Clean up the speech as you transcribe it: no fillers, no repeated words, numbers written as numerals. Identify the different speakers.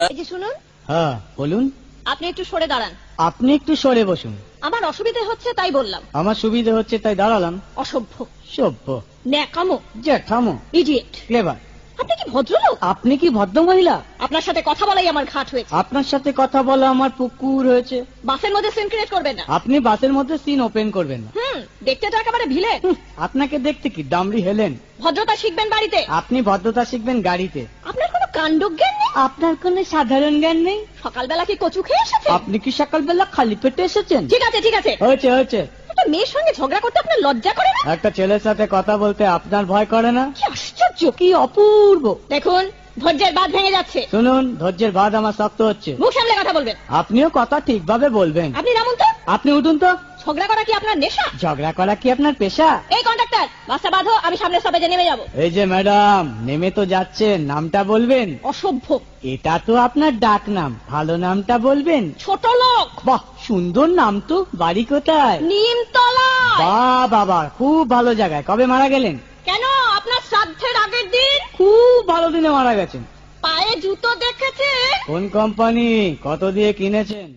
Speaker 1: এই যে শুনুন,
Speaker 2: হ্যাঁ বলুন।
Speaker 1: আপনি একটু সরে দাঁড়ান।
Speaker 2: আপনি একটু সরে বসুন।
Speaker 1: আমার অসুবিধে হচ্ছে তাই বললাম।
Speaker 2: আমার সুবিধে হচ্ছে তাই দাঁড়ালাম।
Speaker 1: অসভ্য,
Speaker 2: সভ্য,
Speaker 1: ন্যাকামো,
Speaker 2: জ্যাঠামো,
Speaker 1: ইডিয়েট।
Speaker 2: ক্লেভার।
Speaker 1: আপনি কি ভদ্রলোক?
Speaker 2: আপনি কি ভদ্র মহিলা?
Speaker 1: আপনার সাথে কথা বলাই আমার ঘাট হয়েছে।
Speaker 2: আপনার সাথে কথা বলা আমার পুকুর হয়েছে।
Speaker 1: বাসের মধ্যে সিন ক্রিয়েট করবেন না।
Speaker 2: আপনি বাসের মধ্যে সিন ওপেন করবেন না।
Speaker 1: দেখতে তো একেবারে ভিলে।
Speaker 2: আপনাকে দেখতে কি ডামরি হেলেন?
Speaker 1: ভদ্রতা শিখবেন বাড়িতে।
Speaker 2: আপনি ভদ্রতা শিখবেন গাড়িতে।
Speaker 1: আপনার কোনো কাণ্ডজ্ঞান নেই।
Speaker 2: আপনার কোনো সাধারণ জ্ঞান নেই।
Speaker 1: সকালবেলা কি কচু খেয়ে এসেছেন?
Speaker 2: আপনি কি সকালবেলা খালি পেটে এসেছেন?
Speaker 1: ঠিক আছে ঠিক আছে,
Speaker 2: হয়েছে হয়েছে।
Speaker 1: একটা মেয়ের সঙ্গে ঝগড়া করতে আপনার লজ্জা করে না?
Speaker 2: একটা ছেলের সাথে কথা বলতে আপনার ভয় করে না?
Speaker 1: কি আশ্চর্য,
Speaker 2: কি অপূর্ব।
Speaker 1: দেখুন ধৈর্যের বাঁধ ভেঙে যাচ্ছে।
Speaker 2: শুনুন, ধৈর্যের বাঁধ আমার শক্ত হচ্ছে।
Speaker 1: মুখ সামলে কথা বলবেন।
Speaker 2: আপনিও কথা ঠিকভাবে বলবেন।
Speaker 1: আপনি নামুন তো।
Speaker 2: আপনি উঠুন তো।
Speaker 1: ঝগড়া করা কি আপনার নেশা?
Speaker 2: ঝগড়া করা কি আপনার পেশা?
Speaker 1: এই কন্ডাক্টর, বাসটা বাঁধো, আমি সামনের স্টপেজে নেমে যাব।
Speaker 2: এই যে ম্যাডাম, নেমে তো যাচ্ছেন, নামটা বলবেন।
Speaker 1: অসভ্য,
Speaker 2: এটা তো আপনার ডাক নাম, ভালো নামটা বলবেন।
Speaker 1: ছোট লোক।
Speaker 2: বাহ, সুন্দর নাম তো। বাড়ি কোথায়?
Speaker 1: নিমতলা।
Speaker 2: বাহ বাবা, খুব ভালো জায়গায়। কবে মারা গেলেন?
Speaker 1: কেন, আপনার শ্রাদ্ধের আগের দিন।
Speaker 2: খুব ভালো দিনে মারা গেছেন।
Speaker 1: পায়ে জুতো দেখেছে?
Speaker 2: কোন কোম্পানি? কত দিয়ে কিনেছেন?